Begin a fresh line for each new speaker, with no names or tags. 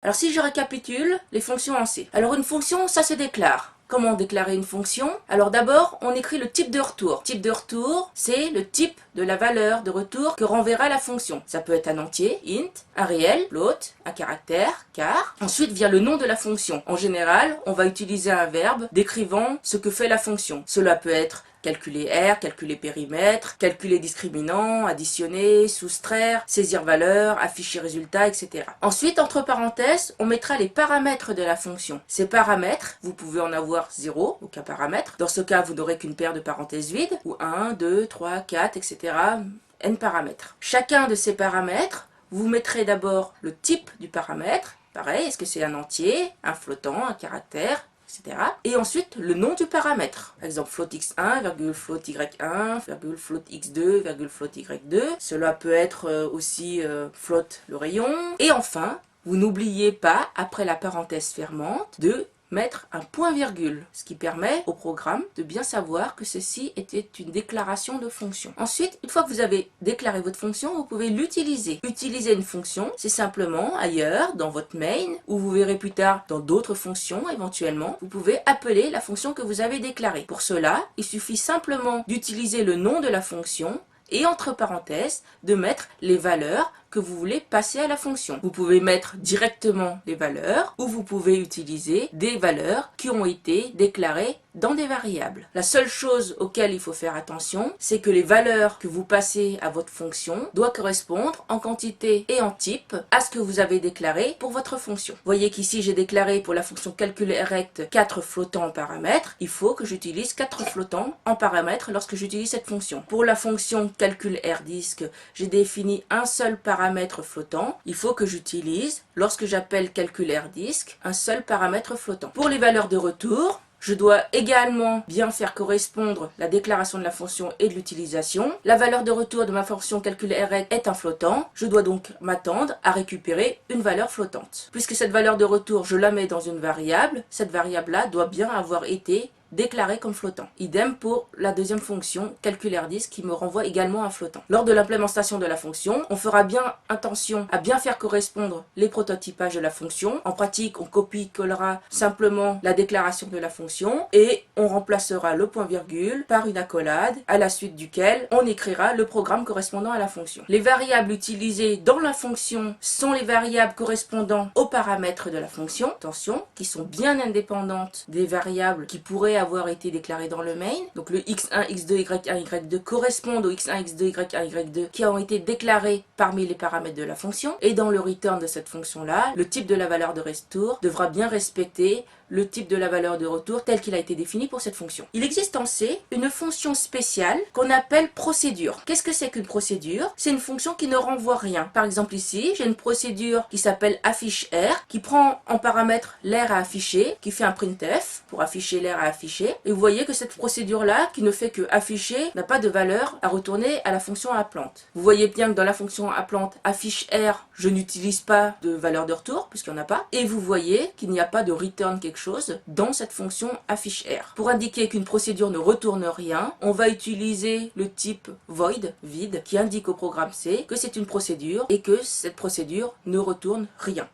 Alors si je récapitule les fonctions en C. Alors une fonction, ça se déclare. Comment déclarer une fonction? Alors d'abord, on écrit le type de retour. Type de retour, c'est le type de la valeur de retour que renverra la fonction. Ça peut être un entier, int, un réel, float, un caractère, char. Ensuite vient le nom de la fonction. En général, on va utiliser un verbe décrivant ce que fait la fonction. Cela peut être calculer R, calculer périmètre, calculer discriminant, additionner, soustraire, saisir valeur, afficher résultat, etc. Ensuite, entre parenthèses, on mettra les paramètres de la fonction. Ces paramètres, vous pouvez en avoir 0, aucun paramètre. Dans ce cas, vous n'aurez qu'une paire de parenthèses vides, ou 1, 2, 3, 4, etc. n paramètres. Chacun de ces paramètres, vous mettrez d'abord le type du paramètre. Pareil, est-ce que c'est un entier, un flottant, un caractère, etc. Et ensuite, le nom du paramètre. Par exemple, float x1, float y1, float x2, float y2. Cela peut être aussi float le rayon. Et enfin, vous n'oubliez pas, après la parenthèse fermante, de mettre un point-virgule, ce qui permet au programme de bien savoir que ceci était une déclaration de fonction. Ensuite, une fois que vous avez déclaré votre fonction, vous pouvez l'utiliser. Utiliser une fonction, c'est simplement ailleurs, dans votre main, ou vous verrez plus tard dans d'autres fonctions éventuellement, vous pouvez appeler la fonction que vous avez déclarée. Pour cela, il suffit simplement d'utiliser le nom de la fonction et entre parenthèses, de mettre les valeurs que vous voulez passer à la fonction. Vous pouvez mettre directement les valeurs ou vous pouvez utiliser des valeurs qui ont été déclarées dans des variables. La seule chose auquel il faut faire attention, c'est que les valeurs que vous passez à votre fonction doivent correspondre en quantité et en type à ce que vous avez déclaré pour votre fonction. Vous voyez qu'ici j'ai déclaré pour la fonction calcul rect 4 flottants en paramètres. Il faut que j'utilise 4 flottants en paramètres lorsque j'utilise cette fonction. Pour la fonction calcul rdisc, j'ai défini un seul paramètre flottant. Il faut que j'utilise, lorsque j'appelle calcul rdisc, un seul paramètre flottant. Pour les valeurs de retour, je dois également bien faire correspondre la déclaration de la fonction et de l'utilisation. La valeur de retour de ma fonction calcul rect est un flottant. Je dois donc m'attendre à récupérer une valeur flottante. Puisque cette valeur de retour, je la mets dans une variable, cette variable-là doit bien avoir été déclaré comme flottant. Idem pour la deuxième fonction, calcul rdisc, qui me renvoie également un flottant. Lors de l'implémentation de la fonction, on fera bien attention à bien faire correspondre les prototypages de la fonction. En pratique, on copie-collera simplement la déclaration de la fonction et on remplacera le point-virgule par une accolade à la suite duquel on écrira le programme correspondant à la fonction. Les variables utilisées dans la fonction sont les variables correspondant aux paramètres de la fonction, attention, qui sont bien indépendantes des variables qui pourraient avoir été déclarées dans le main. Donc le x1, x2, y1, y2 correspondent au x1, x2, y1, y2 qui ont été déclarés parmi les paramètres de la fonction. Et dans le return de cette fonction-là, le type de la valeur de retour devra bien respecter le type de la valeur de retour tel qu'il a été défini pour cette fonction. Il existe en C une fonction spéciale qu'on appelle procédure. Qu'est-ce que c'est qu'une procédure? C'est une fonction qui ne renvoie rien. Par exemple ici, j'ai une procédure qui s'appelle affiche R, qui prend en paramètre l'air à afficher, qui fait un printf pour afficher l'air à afficher. Et vous voyez que cette procédure-là, qui ne fait que afficher, n'a pas de valeur à retourner à la fonction appelante. Vous voyez bien que dans la fonction appelante affiche R, je n'utilise pas de valeur de retour, puisqu'il n'y en a pas. Et vous voyez qu'il n'y a pas de return quelque chose dans cette fonction affiche R. Pour indiquer qu'une procédure ne retourne rien, on va utiliser le type void, vide, qui indique au programme C que c'est une procédure et que cette procédure ne retourne rien.